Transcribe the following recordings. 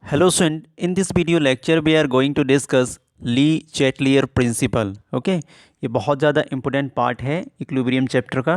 Hello student, in this video lecture we are going to discuss Le Chatelier principle. Okay, ये बहुत ज़्यादा important part है equilibrium chapter का।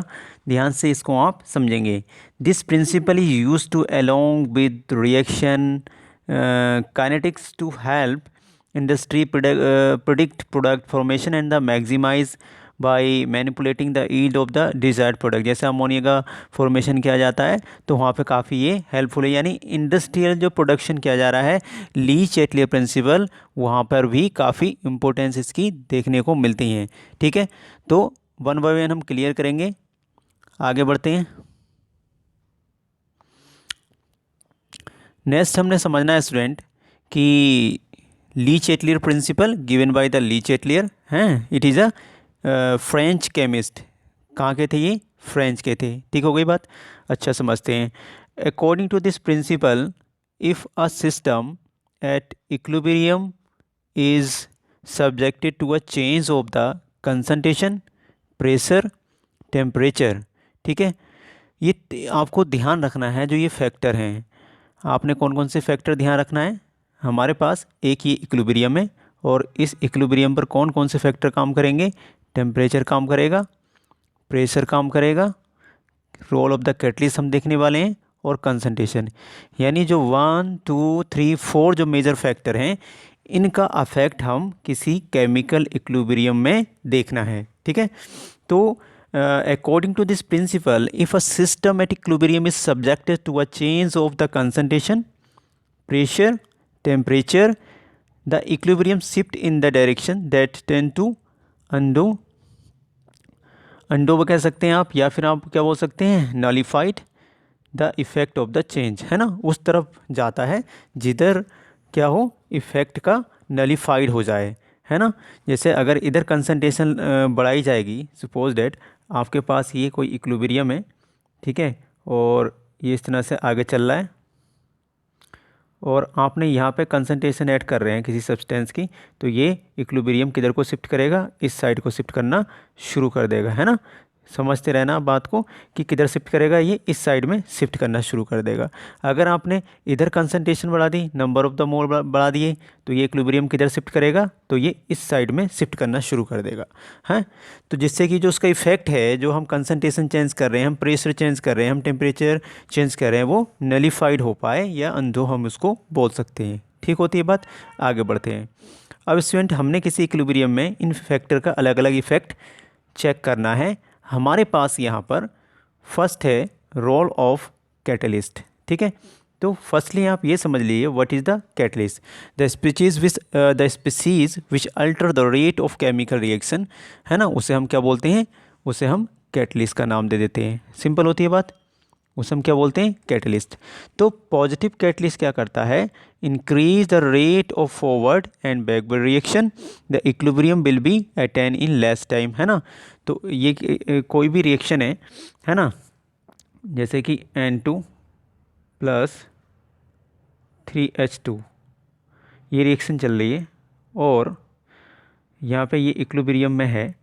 ध्यान से इसको आप समझेंगे। This principle is use to along with reaction kinetics to help industry predict product formation and the maximise by manipulating the yield of the desired product. जैसे अमोनिया का formation किया जाता है तो वहाँ पे काफ़ी ये हेल्पफुल है, यानी इंडस्ट्रियल जो प्रोडक्शन किया जा रहा है ली चैटलियर प्रिंसिपल, वहाँ पर भी काफ़ी इंपॉर्टेंस इसकी देखने को मिलती हैं। ठीक है, तो वन बाय वन हम क्लियर करेंगे। आगे बढ़ते हैं। नेक्स्ट हमने समझना है स्टूडेंट कि Le Chatelier principle given by the Le Chatelier हैं। It is a French chemist. कहाँ के थे ये? फ्रेंच के थे। ठीक हो गई बात। अच्छा, समझते हैं। According to this principle, if a system at equilibrium is subjected to a change of the concentration, pressure, temperature. ठीक है, ये आपको ध्यान रखना है। जो ये फैक्टर हैं, आपने कौन कौन से फैक्टर ध्यान रखना है? हमारे पास एक ये इक्विलिब्रियम है और इस इक्विलिब्रियम पर कौन कौन से फैक्टर काम करेंगे? टेम्परेचर काम करेगा, प्रेशर काम करेगा, रोल ऑफ द कैटलिस्ट हम देखने वाले हैं, और कंसंट्रेशन। यानी जो 1, 2, 3, 4 जो मेजर फैक्टर हैं, इनका अफेक्ट हम किसी केमिकल इक्विलिब्रियम में देखना है। ठीक है, तो according to this principle, if a system at equilibrium is subjected to a change of the concentration, pressure, temperature, the equilibrium shift in the direction that tend to undo. Undo कह सकते हैं आप, या फिर आप क्या बोल सकते हैं? Nullified the effect of the change, है ना। उस तरफ जाता है जिधर क्या हो, इफ़ेक्ट का नलिफाइड हो जाए, है ना। जैसे अगर इधर कंसंट्रेशन बढ़ाई जाएगी, सपोज डेट आपके पास ये कोई इक्विलिब्रियम है, ठीक है, और ये इस तरह से आगे चल रहा है, और आपने यहाँ पे कंसंट्रेशन ऐड कर रहे हैं किसी सब्सटेंस की, तो ये इक्विलिब्रियम किधर को शिफ्ट करेगा? इस साइड को शिफ्ट करना शुरू कर देगा, है ना। समझते रहना बात को कि किधर शिफ्ट करेगा, ये इस साइड में शिफ्ट करना शुरू कर देगा। अगर आपने इधर कंसंट्रेशन बढ़ा दी, नंबर ऑफ द मोल बढ़ा दिए, तो ये इक्विलिब्रियम किधर शिफ्ट करेगा? तो ये इस साइड में शिफ्ट करना शुरू कर देगा, हैं। तो जिससे कि जो उसका इफेक्ट है, जो हम कंसंट्रेशन चेंज कर रहे हैं, हम प्रेशर चेंज कर रहे हैं, हम टेम्परेचर चेंज कर रहे हैं, वो नलिफाइड हो पाए, या अंधो हम उसको बोल सकते हैं। ठीक होती है बात। आगे बढ़ते हैं। अब स्टूडेंट, हमने किसी इक्विलिब्रियम में इन फैक्टर का अलग अलग इफेक्ट चेक करना है। हमारे पास यहाँ पर फर्स्ट है रोल ऑफ कैटलिस्ट। ठीक है, तो फर्स्टली आप ये समझ लीजिए, what is the catalyst? The species which alter the rate of chemical reaction, है ना, उसे हम क्या बोलते हैं? उसे हम कैटलिस्ट का नाम दे देते हैं। सिंपल होती है बात। उसे हम क्या बोलते हैं? कैटलिस्ट। तो पॉजिटिव कैटलिस्ट क्या करता है? Increase the rate of forward and backward reaction, the equilibrium will be attain in less time, है ना। तो ये कोई भी रिएक्शन है ना, जैसे कि N2 प्लस 3H2, ये रिएक्शन चल रही है और यहाँ पे ये इक्विलिब्रियम में है।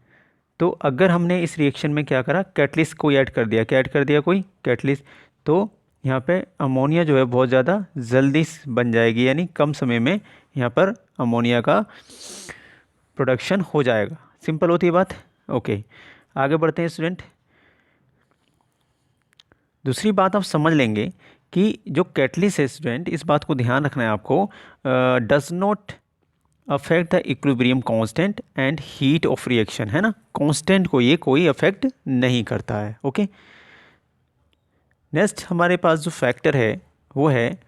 तो अगर हमने इस रिएक्शन में क्या करा? कैटलिस्ट को ऐड कर दिया। क्या ऐड कर दिया? कोई कैटलिस्ट। तो यहाँ पे अमोनिया जो है बहुत ज़्यादा जल्दी बन जाएगी, यानी कम समय में यहाँ पर अमोनिया का प्रोडक्शन हो जाएगा। सिंपल होती है बात। ओके, आगे बढ़ते हैं स्टूडेंट। दूसरी बात आप समझ लेंगे कि जो कैटलिस्ट है स्टूडेंट, इस बात को ध्यान रखना है आपको, does not affect the equilibrium constant and heat of reaction, है ना। कांस्टेंट को ये कोई अफेक्ट नहीं करता है। ओके, नेक्स्ट हमारे पास जो फैक्टर है वो है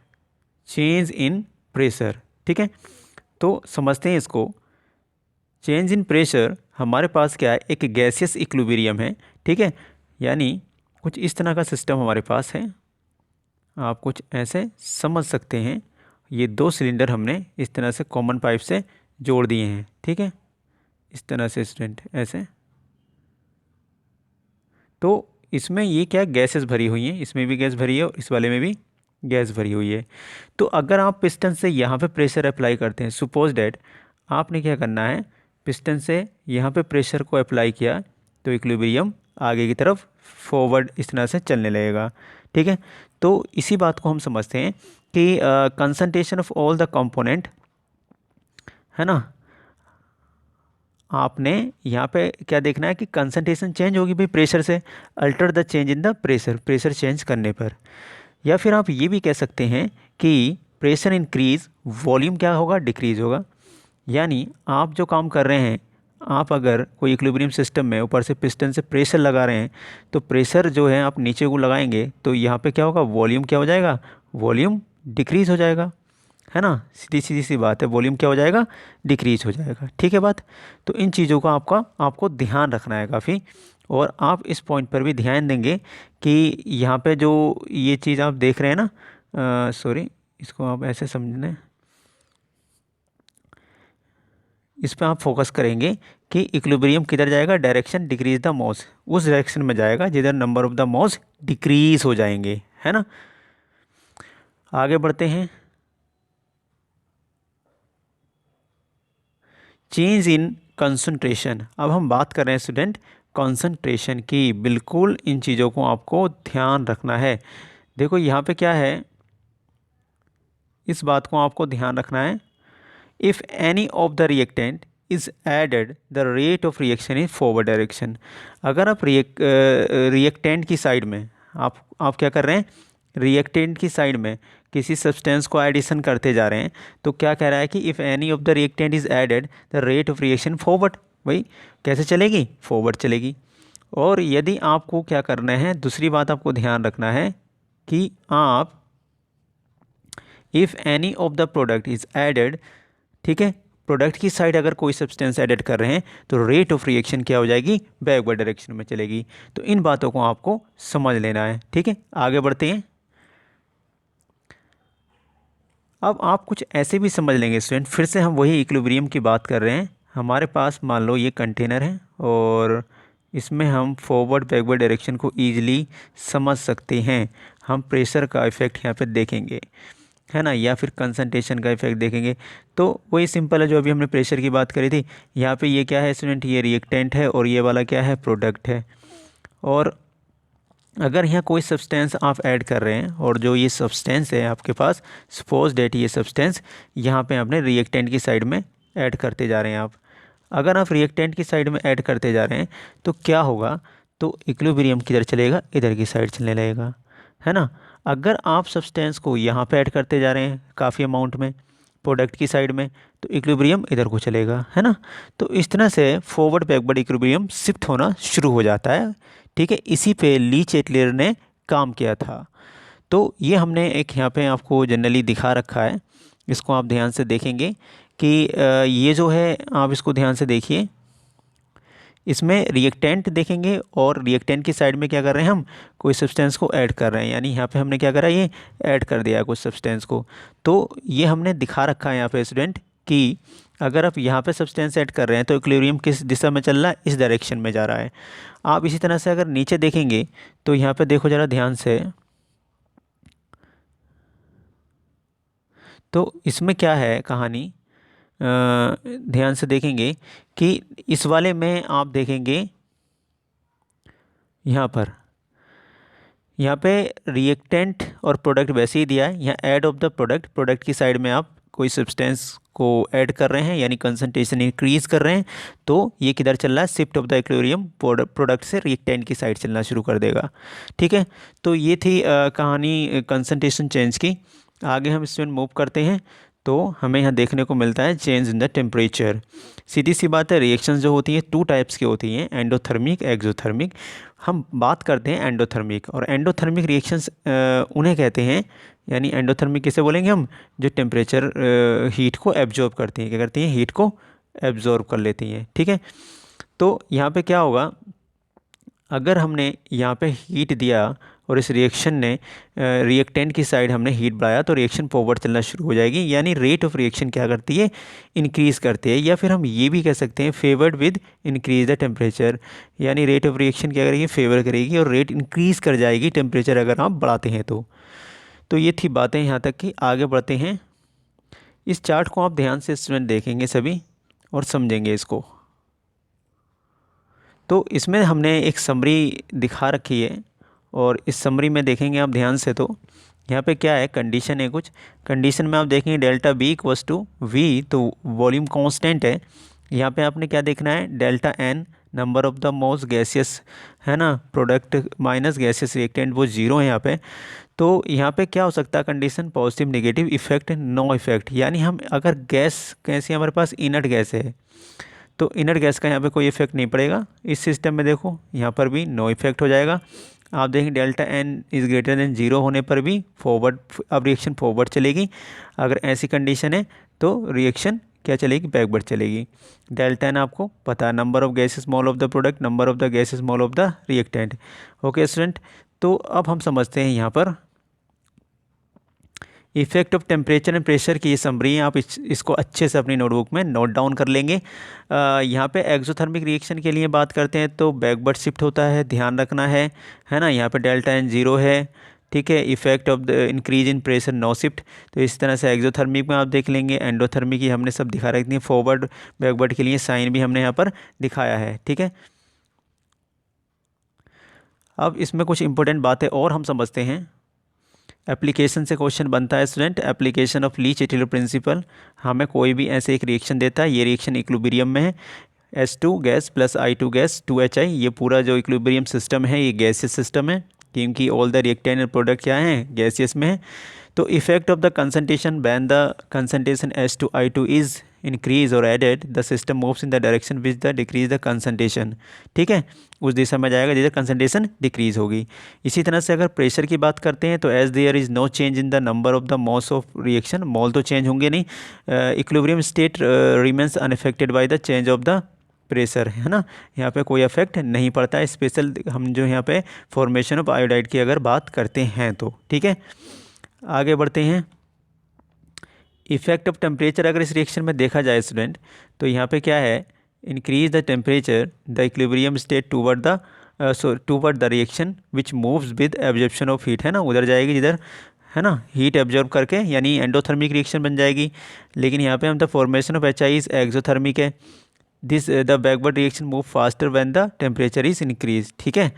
चेंज इन प्रेशर। ठीक है, तो समझते हैं इसको। चेंज इन प्रेशर हमारे पास क्या है? एक गैसियस इक्विलिब्रियम है, ठीक है, यानी कुछ इस तरह का सिस्टम हमारे पास है। आप कुछ ऐसे समझ सकते हैं। ये 2 सिलेंडर हमने इस तरह से कॉमन पाइप से जोड़ दिए हैं, ठीक है, इस तरह से स्टूडेंट, ऐसे। तो इसमें ये क्या गैसेस भरी हुई हैं, इसमें भी गैस भरी है और इस वाले में भी गैस भरी हुई है। तो अगर आप पिस्टन से यहाँ पे प्रेशर अप्लाई करते हैं, सपोज डैट आपने क्या करना है, पिस्टन से यहाँ पे प्रेशर को अप्लाई किया, तो इक्विलिब्रियम आगे की तरफ फॉरवर्ड इस तरह से चलने लगेगा, ठीक है। तो इसी बात को हम समझते हैं कि concentration of all the component, है ना, आपने यहाँ पे क्या देखना है कि कंसंट्रेशन चेंज होगी भाई प्रेशर से, alter the change in the pressure, pressure change करने पर। या फिर आप ये भी कह सकते हैं कि प्रेशर इंक्रीज, वॉल्यूम क्या होगा, डिक्रीज होगा। यानी आप जो काम कर रहे हैं, आप अगर कोई इक्विलिब्रियम सिस्टम में ऊपर से पिस्टन से प्रेशर लगा रहे हैं, तो प्रेशर जो है आप नीचे को लगाएंगे तो यहाँ पे क्या होगा, वॉल्यूम क्या हो जाएगा, वॉल्यूम डिक्रीज हो जाएगा, है ना। सीधी सीधी सी बात है, वॉल्यूम क्या हो जाएगा, डिक्रीज हो जाएगा। ठीक है बात। तो इन चीज़ों का आपको ध्यान रखना है काफ़ी, और आप इस पॉइंट पर भी ध्यान देंगे कि यहाँ पे जो ये चीज़ आप देख रहे हैं ना, सॉरी, इसको आप ऐसे समझना है, इस पर आप फोकस करेंगे कि इक्विलिब्रियम किधर जाएगा, डायरेक्शन डिक्रीज द मॉस, उस डायरेक्शन में जाएगा जिधर number of the moles decrease हो जाएंगे, है ना। आगे बढ़ते हैं। चेंज इन कंसंट्रेशन, अब हम बात कर रहे हैं स्टूडेंट कंसंट्रेशन की। बिल्कुल इन चीज़ों को आपको ध्यान रखना है। देखो यहाँ पे क्या है, इस बात को आपको ध्यान रखना है। If any of the reactant is added the rate of reaction is forward direction. अगर आप रिएक्टेंट की साइड में आप क्या कर रहे हैं, रिएक्टेंट की साइड में किसी सब्सटेंस को एडिशन करते जा रहे हैं, तो क्या कह रहा है कि if any of the reactant is added the rate of reaction forward, भाई कैसे चलेगी, फॉरवर्ड चलेगी। और यदि आपको क्या करना है, दूसरी बात आपको ध्यान रखना है कि आप if any of the product is added, ठीक है, प्रोडक्ट की साइड अगर कोई सब्सटेंस एडिट कर रहे हैं तो रेट ऑफ रिएक्शन क्या हो जाएगी, बैकवर्ड डायरेक्शन में चलेगी। तो इन बातों को आपको समझ लेना है। ठीक है, आगे बढ़ते हैं। अब आप कुछ ऐसे भी समझ लेंगे स्टूडेंट, फिर से हम वही इक्विलिब्रियम की बात कर रहे हैं। हमारे पास मान लो ये कंटेनर है और इसमें हम फॉरवर्ड बैकवर्ड डायरेक्शन को ईजिली समझ सकते हैं। हम प्रेशर का इफेक्ट यहाँ पे देखेंगे, है ना, या फिर कंसंट्रेशन का इफेक्ट देखेंगे। तो वही सिंपल है जो अभी हमने प्रेशर की बात करी थी। यहाँ पे ये क्या है स्टूडेंट, ये रिएक्टेंट है और ये वाला क्या है, प्रोडक्ट है। और अगर यहाँ कोई सब्सटेंस आप ऐड कर रहे हैं और जो ये सब्सटेंस है आपके पास, सपोज डेट ये सब्सटेंस यहाँ पे आपने रिएक्टेंट की साइड में ऐड करते जा रहे हैं। आप अगर आप रिएक्टेंट की साइड में ऐड करते जा रहे हैं तो क्या होगा, तो इक्विलिब्रियम किधर चलेगा, इधर की साइड चलने लगेगा, है ना। अगर आप सब्सटेंस को यहाँ पे ऐड करते जा रहे हैं काफ़ी अमाउंट में प्रोडक्ट की साइड में, तो इक्विलिब्रियम इधर को चलेगा, है ना। तो इस तरह से फॉरवर्ड बैकवर्ड इक्विलिब्रियम शिफ्ट होना शुरू हो जाता है। ठीक है, इसी पे ली चेटलियर ने काम किया था। तो ये हमने एक यहाँ पे आपको जनरली दिखा रखा है, इसको आप ध्यान से देखेंगे कि ये जो है, आप इसको ध्यान से देखिए, इसमें रिएक्टेंट देखेंगे और रिएक्टेंट की साइड में क्या कर रहे हैं, हम कोई सब्सटेंस को ऐड कर रहे हैं। यानी यहाँ पे हमने क्या करा, ये ऐड कर दिया कुछ सब्सटेंस को। तो ये हमने दिखा रखा है यहाँ पे स्टूडेंट कि अगर आप यहाँ पे सब्सटेंस ऐड कर रहे हैं तो इक्विलिब्रियम किस दिशा में चल रहा है, इस डायरेक्शन में जा रहा है। आप इसी तरह से अगर नीचे देखेंगे तो यहाँ पे देखो ज़रा ध्यान से, तो इसमें क्या है कहानी, ध्यान से देखेंगे कि इस वाले में आप देखेंगे यहाँ पे रिएक्टेंट और प्रोडक्ट वैसे ही दिया है। यहाँ add of the product, product की साइड में आप कोई सब्सटेंस को ऐड कर रहे हैं, यानी कंसंट्रेशन इंक्रीज कर रहे हैं। तो ये किधर चल रहा है, shift of the equilibrium, product से रिएक्टेंट की साइड चलना शुरू कर देगा। ठीक है, तो ये थी कहानी कंसंट्रेशन चेंज की। आगे हम स्टूडेंट मूव करते हैं तो हमें यहाँ देखने को मिलता है चेंज इन द टेम्परेचर। सीधी सी बात है, रिएक्शंस जो होती हैं टू टाइप्स की होती हैं, एंडोथर्मिक, एक्सोथर्मिक। हम बात करते हैं एंडोथर्मिक, और एंडोथर्मिक रिएक्शंस उन्हें कहते हैं, यानी एंडोथर्मिक किसे बोलेंगे हम, जो टेम्परेचर हीट को एब्जॉर्ब करती हैं, क्या करती हैं, हीट को एब्जॉर्ब कर लेती हैं। ठीक है, तो यहाँ पे क्या होगा, अगर हमने यहाँ पे हीट दिया और इस रिएक्शन ने रिएक्टेंट की साइड हमने हीट बढ़ाया तो रिएक्शन फॉरवर्ड चलना शुरू हो जाएगी। यानी रेट ऑफ रिएक्शन क्या करती है, इंक्रीज़ करती है। या फिर हम ये भी कह सकते हैं favoured with increase the temperature, यानी रेट ऑफ रिएक्शन क्या करेगी, फेवर करेगी और रेट इंक्रीज़ कर जाएगी टेम्परेचर अगर आप बढ़ाते हैं तो ये थी बातें यहाँ तक की। आगे बढ़ते हैं। इस चार्ट को आप ध्यान से स्टूडेंट देखेंगे सभी और समझेंगे इसको। तो इसमें हमने एक समरी दिखा रखी है और इस समरी में देखेंगे आप ध्यान से तो यहाँ पे क्या है, कंडीशन है कुछ। कंडीशन में आप देखेंगे delta V equals to V, तो वॉल्यूम कांस्टेंट है। यहाँ पे आपने क्या देखना है, delta n number of the most gaseous, है ना, प्रोडक्ट माइनस गैसियस रिएक्टेंट, वो जीरो है यहाँ पे। तो यहाँ पे क्या हो सकता है condition, positive negative, effect no effect. यानी हम अगर गैस कैसी हमारे पास इनर्ट गैस है तो इनर्ट गैस का यहाँ पे कोई इफेक्ट नहीं पड़ेगा। इस सिस्टम में देखो यहाँ पर भी नो इफेक्ट हो जाएगा। आप देखें delta n is greater than zero होने पर भी फॉरवर्ड, अब रिएक्शन फॉरवर्ड चलेगी। अगर ऐसी कंडीशन है तो रिएक्शन क्या चलेगी, बैकवर्ड चलेगी। डेल्टा एन आपको पता है, number of gases mole of the product, number of the gases mole of the reactant. Okay student, तो अब हम समझते हैं यहाँ पर effect of temperature and pressure की ये समरी है। आप इसको अच्छे से अपनी नोटबुक में नोट डाउन कर लेंगे। यहाँ पे एक्सोथर्मिक रिएक्शन के लिए बात करते हैं तो बैकवर्ड शिफ्ट होता है, ध्यान रखना है ना। यहाँ पे डेल्टा एन जीरो है, ठीक है। Effect of the increase in pressure no shift. तो इस तरह से एक्सोथर्मिक में आप देख लेंगे। एंडोथर्मिक की हमने सब दिखा रखी है, फॉरवर्ड बैकवर्ड के लिए साइन भी हमने यहाँ पर दिखाया है, ठीक है। अब इसमें कुछ इंपॉर्टेंट बातें और हम समझते हैं। एप्लीकेशन से क्वेश्चन बनता है student, application of Le Chatelier principle. हमें कोई भी ऐसे एक रिएक्शन देता है, ये रिएक्शन इक्विलिब्रियम में है, H2 gas plus I2 gas 2HI। ये पूरा जो इक्विलिब्रियम सिस्टम है ये गैसियस सिस्टम है, क्योंकि all the reactant and product क्या हैं, गैसियस में है। तो effect of the concentration when the concentration H2I2 is increase और added, the system moves in the direction which the decrease the concentration, ठीक है, उस दिशा में जाएगा जिधर कंसंट्रेशन डिक्रीज होगी। इसी तरह से अगर प्रेशर की बात करते हैं तो as there is no change in the number of the moles of reaction, mole तो चेंज होंगे नहीं, equilibrium state remains unaffected by the change of the pressure, है ना। यहाँ पे कोई इफेक्ट नहीं पड़ता है। स्पेशल हम जो यहाँ पे फॉर्मेशन ऑफ आयोडाइड की अगर बात करते हैं तो, ठीक है। आगे बढ़ते हैं। इफेक्ट ऑफ टेम्परेचर अगर इस रिएक्शन में देखा जाए स्टूडेंट तो यहाँ पे क्या है, increase the temperature the equilibrium state toward the reaction which moves with absorption of heat, है ना, उधर जाएगी जिधर, है ना, हीट एब्जॉर्ब करके, यानी एंडोथर्मिक रिएक्शन बन जाएगी। लेकिन यहाँ पे हम the formation of HI is exothermic है। This the backward reaction move faster when the temperature is increase, ठीक है।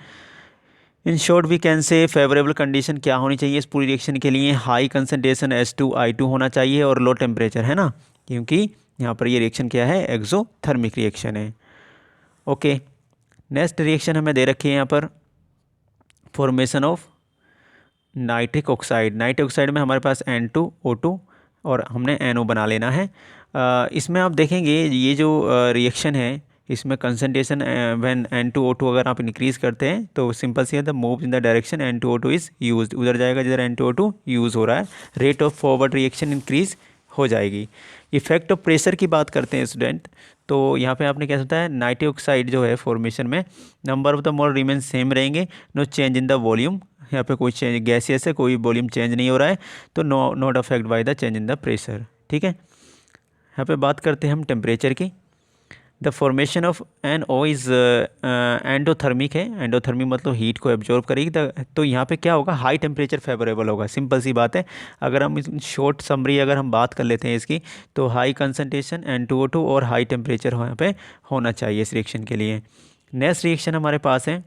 In short we can say favourable condition क्या होनी चाहिए इस पूरी रिएक्शन के लिए, हाई कंसंट्रेशन H2I2 होना चाहिए और लो टेम्परेचर, है ना, क्योंकि यहाँ पर ये रिएक्शन क्या है, एक्सोथर्मिक रिएक्शन है। ओके, नेक्स्ट रिएक्शन हमें दे रखी है यहाँ पर formation of nitric oxide. Nitric oxide में हमारे पास N2O2 और हमने NO बना लेना है। इसमें आप देखेंगे ये जो रिएक्शन है इसमें कंसंट्रेशन व्हेन N2O2 अगर आप इंक्रीज़ करते हैं तो सिंपल सी है, the move in the direction N2O2 is used, उधर जाएगा जिधर N2O2 यूज़ हो रहा है। Rate of forward reaction increase हो जाएगी। इफेक्ट ऑफ प्रेशर की बात करते हैं स्टूडेंट, तो यहाँ पे आपने क्या होता है, नाइट्रिक ऑक्साइड जो है फॉर्मेशन में number of the mole remain same रहेंगे, no change in the volume. यहाँ पे कोई चेंज, गैसियस है, कोई वॉल्यूम चेंज नहीं हो रहा है, तो not affect bye the change in the pressure, ठीक है। यहाँ पे बात करते हैं हम टेम्परेचर की। The formation of NO is endothermic है। एंडोथर्मिक मतलब हीट को एब्जॉर्ब करेगी। तो यहाँ पे क्या होगा, हाई टेम्परेचर फेवरेबल होगा, सिंपल सी बात है। अगर हम शॉर्ट समरी अगर हम बात कर लेते हैं इसकी, तो हाई कंसंट्रेशन N2O2 और हाई टेम्परेचर यहाँ पे होना चाहिए इस रिएक्शन के लिए। नेक्स्ट रिएक्शन हमारे पास है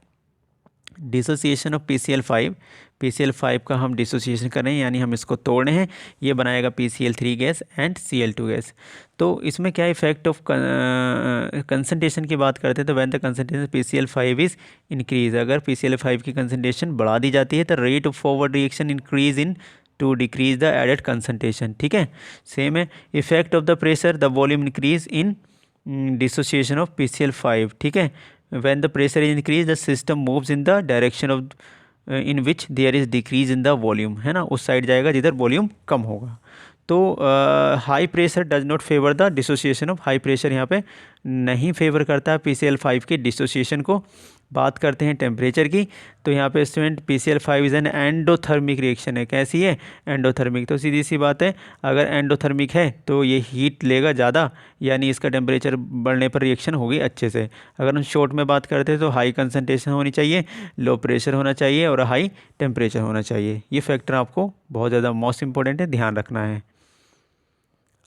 डिसोसिएशन ऑफ PCl5। PCl5 का हम डिसोसिएशन कर रहे हैं, यानी हम इसको तोड़ रहे हैं, ये बनाएगा PCl3 gas and Cl2 gas. तो इसमें क्या इफेक्ट ऑफ कंसंट्रेशन की बात करते हैं तो when the concentration PCl5 is increase, अगर PCl5 की कंसंट्रेशन बढ़ा दी जाती है तो rate of forward reaction increase in to decrease the added concentration, ठीक है। सेम है effect of the pressure, the volume increase in dissociation of PCl5, ठीक है। when the pressure is increased the system moves in the direction of in which there is decrease in the volume, है ना, उस side जाएगा जिधर volume कम होगा। तो high pressure does not favour the dissociation of, high pressure यहाँ पे नहीं फेवर करता PCl5 की डिसोसिएशन को। बात करते हैं टेम्परेचर की, तो यहाँ पे student PCl5 is an endothermic reaction है। कैसी है, एंडोथर्मिक। तो सीधी सी बात है, अगर एंडोथर्मिक है तो ये हीट लेगा ज़्यादा, यानी इसका टेम्परेचर बढ़ने पर रिएक्शन होगी अच्छे से। अगर हम शॉर्ट में बात करते हैं तो हाई कंसंट्रेशन होनी चाहिए, लो प्रेशर होना चाहिए और हाई टेम्परेचर होना चाहिए। ये फैक्टर आपको बहुत ज़्यादा मोस्ट इंपॉर्टेंट है, ध्यान रखना है।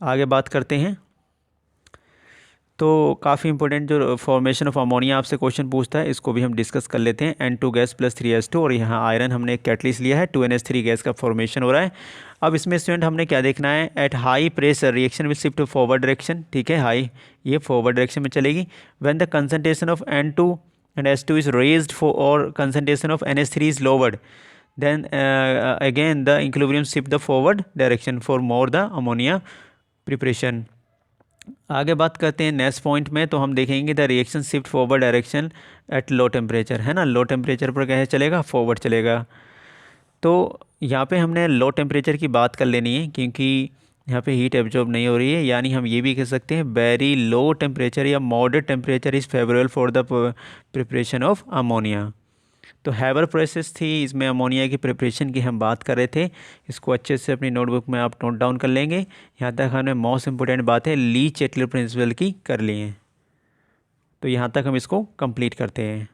आगे बात करते हैं तो काफ़ी इंपॉर्टेंट जो फॉर्मेशन ऑफ अमोनिया आपसे क्वेश्चन पूछता है, इसको भी हम डिस्कस कर लेते हैं। N2 गैस प्लस 3H2, और यहाँ आयरन हमने एक कैटलिस्ट लिया है, 2NH3 गैस का फॉर्मेशन हो रहा है। अब इसमें स्टूडेंट हमने क्या देखना है, at high pressure reaction will shift forward direction, ठीक है, हाई, ये फॉरवर्ड डायरेक्शन में चलेगी। When the concentration of N2 and H2 is raised for, और concentration of NH3 is lowered, then again the equilibrium shift the forward direction for more the ammonia preparation। आगे बात करते हैं next point में, तो हम देखेंगे the reaction shift forward direction at low temperature, है ना, लो टेम्परेचर पर कैसे चलेगा, फॉरवर्ड चलेगा। तो यहाँ पे हमने लो टेम्परेचर की बात कर लेनी है, क्योंकि यहाँ पे हीट एब्जॉर्ब नहीं हो रही है, यानी हम ये भी कह सकते हैं वेरी लो टेम्परेचर या moderate temperature is favourable for the preparation of ammonia. तो हैबर प्रोसेस थी, इसमें अमोनिया की प्रिपरेशन की हम बात कर रहे थे। इसको अच्छे से अपनी नोटबुक में आप नोट डाउन कर लेंगे। यहाँ तक हमने मोस्ट इंपॉर्टेंट बातें ली चैटलर प्रिंसिपल की कर ली हैं, तो यहाँ तक हम इसको कंप्लीट करते हैं।